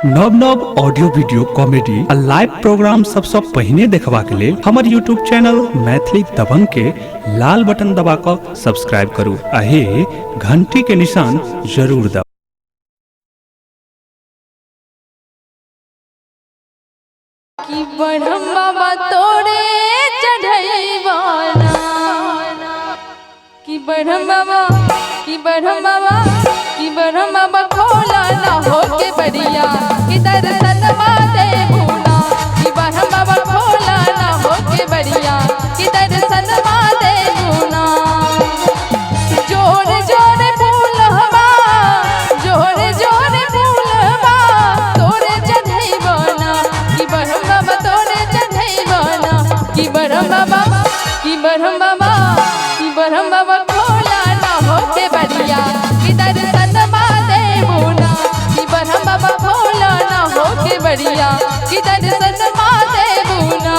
नव नव audio video comedy आ लाइव प्रोग्राम सबसे पहिने देखबा के लेल हमर यूट्यूब चैनल मैथिली दबंग के लाल बटन दबा कर सब्सक्राइब करू आ हे घंटी के निशान जरूर दबाऊ। कि बढ़म बाबा तोरे चढ़ैवाना कि बढ़म बाबा कि बढ़म बाबा कि बढ़म बाबा खोला ना हो के बढ़िया कि दर्शन माते भूला कि बढ़म बाबा खोला ना हो के बढ़िया कि दर्शन माते भूला। जोर जोर फूलवा जोर जोर फूलवा तोरे चढ़ैवाना कि बढ़म बाबा तोरे चढ़ैवाना कि बढ़म बाबा कि बढ़म बाबा कि बढ़म बाबा खोला ना हो के बढ़िया कि दर्शन माते भूला कि बढ़म बाबा खोला ना हो के बढ़िया कि दर्शन माते भूला।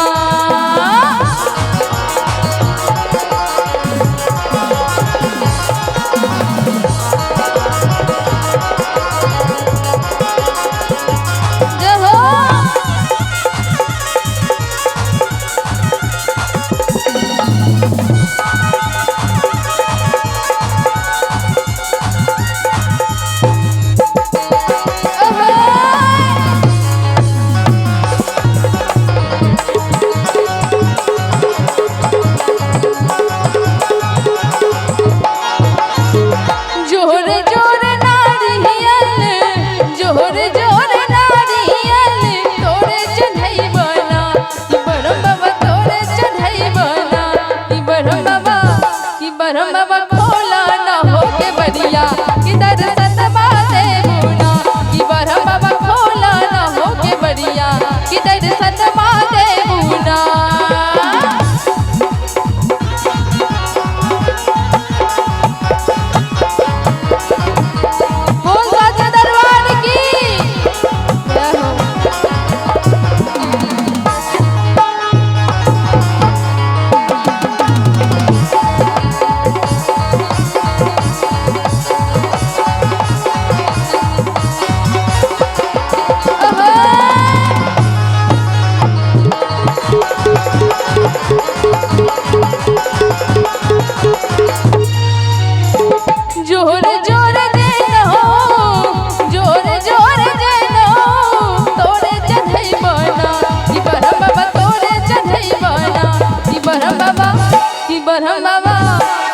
बढ़म बाबा खोला ना हो के बढ़िया कि दर्शन माते भूला कि बढ़म बाबा खोला ना हो के बढ़िया कि दर्शन माते भूला। बोल साचे दरबार की जोर जोर देनो जोर जोर देनो तोरे चढ़ैवाना कि बढ़म बाबा तोरे चढ़ैवाना कि बढ़म बाबा कि बढ़म बाबा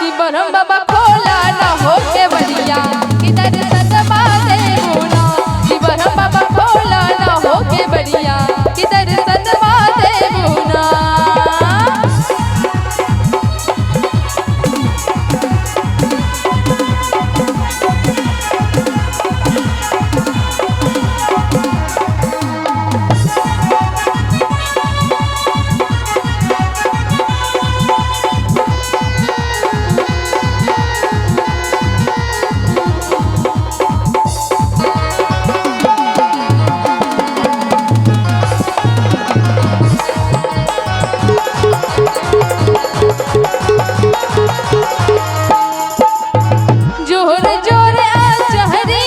कि बढ़म बाबा खोला ना हो के बढ़िया कि दर्शन माते भूला कि बढ़म बाबा खोला ना हो के बढ़िया कि दर्शन माते भूला। जोर जोर आचहरी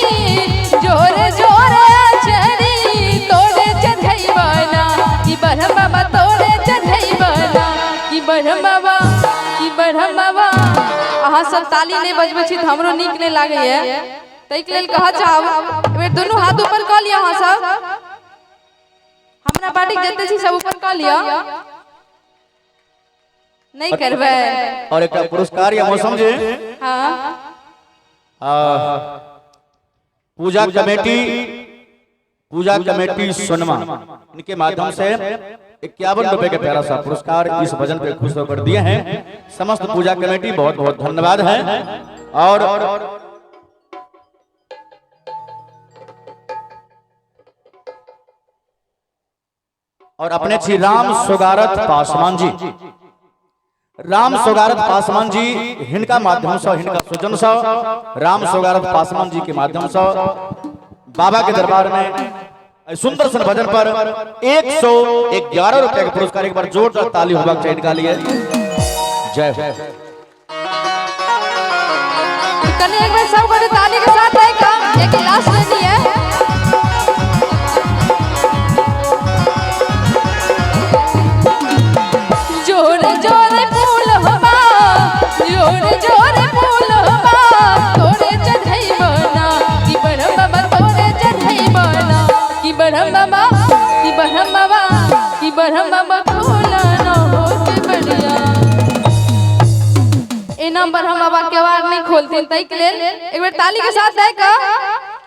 जोर जोर आचहरी तोरे चढ़ैवाना कि बढ़म बाबा तोरे चढ़ैवाना कि बढ़म बाबा कि बढ़म बाबा। अहाँ सब ताली नहीं बजबै छी त हमरो नीक नहीं लागैए तै के लेल कह चाहब एबे दुनू हाथ ऊपर क लिअ। अहाँ सब हमरा पार्टी जते छी सब ऊपर क लिअ नहीं करबै और एक पुरस्कार या मौसम जे हां पूजा कमेटी सोनमा इनके माध्यम से 51 रुपए के प्यारा सा पुरस्कार इस भजन पे खुश होकर दिए हैं। समस्त पूजा कमेटी बहुत बहुत धन्यवाद है। और अपने श्री राम सोगारत पासवान जी राम सोगारत पासवान जी हिनका माध्यम से हिनका सुजन से राम सोगारत पासवान जी के माध्यम से बाबा के दरबार में सुंदर सन भजन पर 111 रुपए का पुरस्कार। एक बार जोरदार ताली होगा चाहिए इनका लिए। जय हो। एक बार सब ताली के साथ है काम एक लास्ट नहीं है। बरहम बाबा कि बरहम बाबा कि बरहम बाबा खोला न हो के बढ़िया। ए नाम बरहम बाबा के आवाज नहीं खोलते तई के लेल एक बार ताली के साथ है का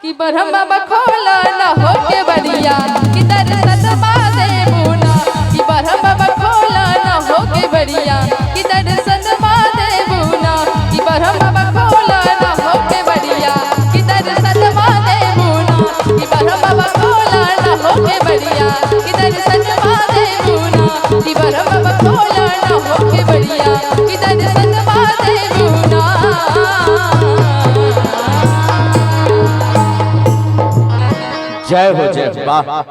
कि बरहम बाबा खोला न हो के बढ़िया कि दर्शन मादे बुना कि बरहम बाबा खोला न हो के बढ़िया कि दर्शन मादे बुना कि बरहम बाबा खोला न हो के बढ़िया कि दर्शन मादे बुना कि बरहम बाबा खोला न हो के बढ़िया कि दर्शन मादे बुना कि बरहम बाबा खोला न हो के बढ़िया कि दर्शन मादे बुना। जय हो वाह।